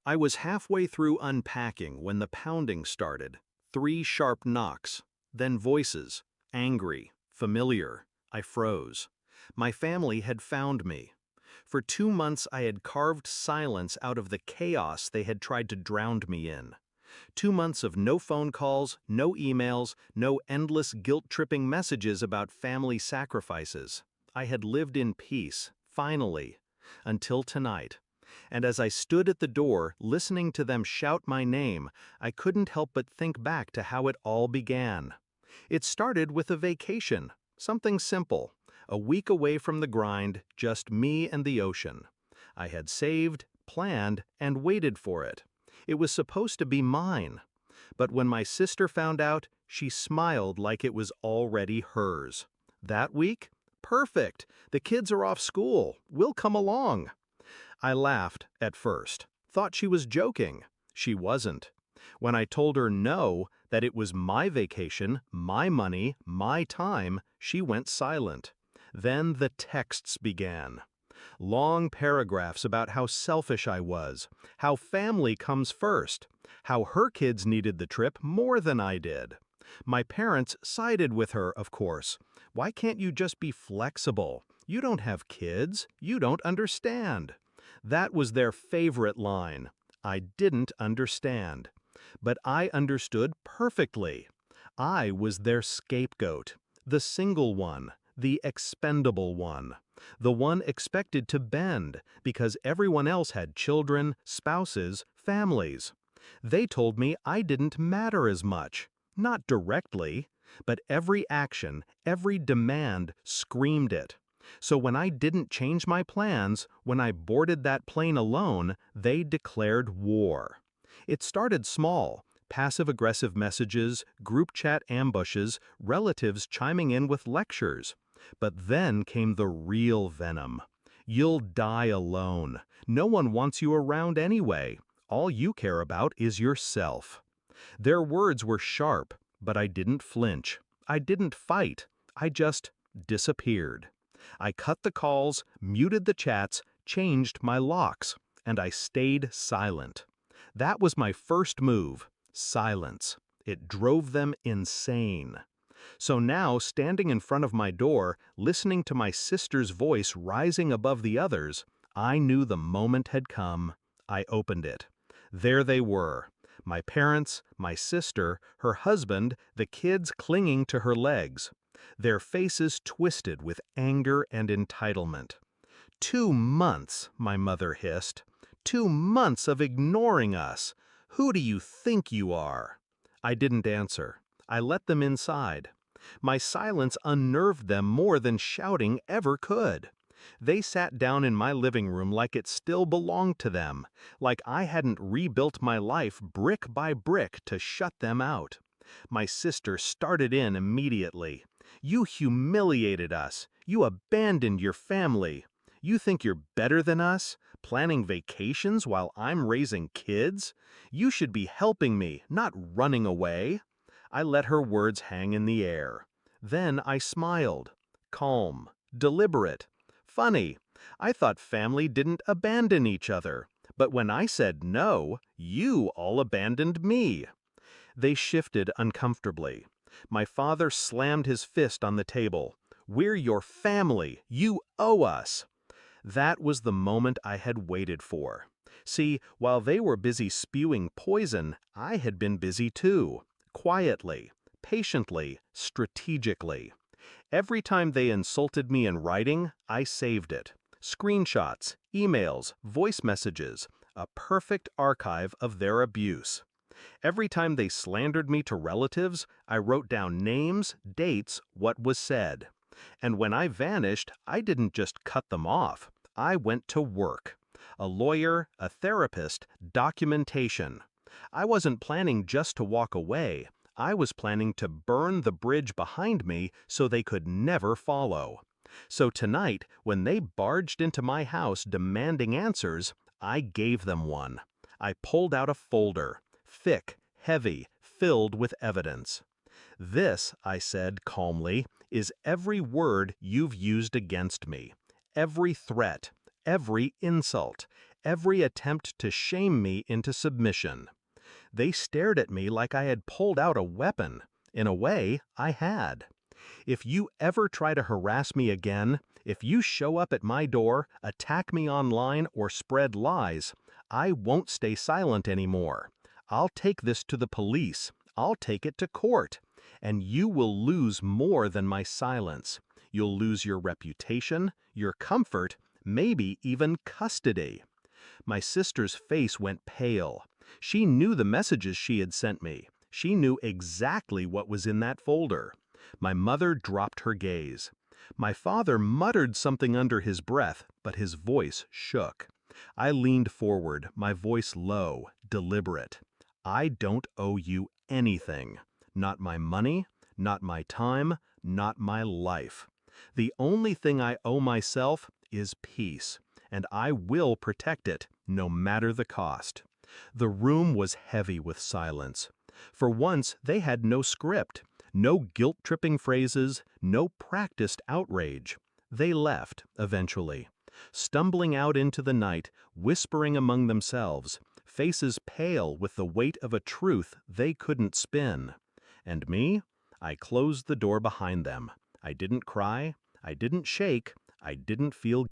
I was halfway through unpacking when the pounding started. 3 sharp knocks, then voices, angry, familiar. I froze. My family had found me. For 2 months I had carved silence out of the chaos they had tried to drown me in. 2 months of no phone calls, no emails, no endless guilt-tripping messages about family sacrifices. I had lived in peace, finally, until tonight. And as I stood at the door, listening to them shout my name, I couldn't help but think back to how it all began. It started with a vacation, something simple, a week away from the grind, just me and the ocean. I had saved, planned, and waited for it. It was supposed to be mine. But when my sister found out, she smiled like it was already hers. That week? Perfect. The kids are off school. We'll come along. I laughed at first, thought she was joking. She wasn't. When I told her no, that it was my vacation, my money, my time, she went silent. Then the texts began. Long paragraphs about how selfish I was, how family comes first, how her kids needed the trip more than I did. My parents sided with her, of course. Why can't you just be flexible? You don't have kids. You don't understand. That was their favorite line. I didn't understand. But I understood perfectly. I was their scapegoat, the single one, the expendable one, the one expected to bend because everyone else had children, spouses, families. They told me I didn't matter as much, not directly, but every action, every demand screamed it. So when I didn't change my plans, when I boarded that plane alone, they declared war. It started small, passive-aggressive messages, group chat ambushes, relatives chiming in with lectures. But then came the real venom. You'll die alone. No one wants you around anyway. All you care about is yourself. Their words were sharp, but I didn't flinch. I didn't fight. I just disappeared. I cut the calls, muted the chats, changed my locks, and I stayed silent. That was my first move, silence. It drove them insane. So now, standing in front of my door, listening to my sister's voice rising above the others, I knew the moment had come. I opened it. There they were. My parents, my sister, her husband, the kids clinging to her legs. Their faces twisted with anger and entitlement. 2 months, my mother hissed. 2 months of ignoring us. Who do you think you are? I didn't answer. I let them inside. My silence unnerved them more than shouting ever could. They sat down in my living room like it still belonged to them, like I hadn't rebuilt my life brick by brick to shut them out. My sister started in immediately. You humiliated us. You abandoned your family. You think you're better than us, planning vacations while I'm raising kids? You should be helping me, not running away. I let her words hang in the air. Then I smiled. Calm, deliberate. Funny. I thought family didn't abandon each other. But when I said no, you all abandoned me. They shifted uncomfortably. My father slammed his fist on the table. We're your family. You owe us. That was the moment I had waited for. See, while they were busy spewing poison, I had been busy too. Quietly, patiently, strategically. Every time they insulted me in writing, I saved it. Screenshots, emails, voice messages, a perfect archive of their abuse. Every time they slandered me to relatives, I wrote down names, dates, what was said. And when I vanished, I didn't just cut them off. I went to work. A lawyer, a therapist, documentation. I wasn't planning just to walk away. I was planning to burn the bridge behind me so they could never follow. So tonight, when they barged into my house demanding answers, I gave them one. I pulled out a folder, thick, heavy, filled with evidence. This, I said calmly, is every word you've used against me. Every threat, every insult, every attempt to shame me into submission. They stared at me like I had pulled out a weapon. In a way, I had. If you ever try to harass me again, if you show up at my door, attack me online, or spread lies, I won't stay silent anymore. I'll take this to the police. I'll take it to court. And you will lose more than my silence. You'll lose your reputation, your comfort, maybe even custody. My sister's face went pale. She knew the messages she had sent me. She knew exactly what was in that folder. My mother dropped her gaze. My father muttered something under his breath, but his voice shook. I leaned forward, my voice low, deliberate. I don't owe you anything. Not my money, not my time, not my life. The only thing I owe myself is peace, and I will protect it, no matter the cost. The room was heavy with silence. For once, they had no script, no guilt-tripping phrases, no practiced outrage. They left, eventually, stumbling out into the night, whispering among themselves, faces pale with the weight of a truth they couldn't spin. And me? I closed the door behind them. I didn't cry, I didn't shake, I didn't feel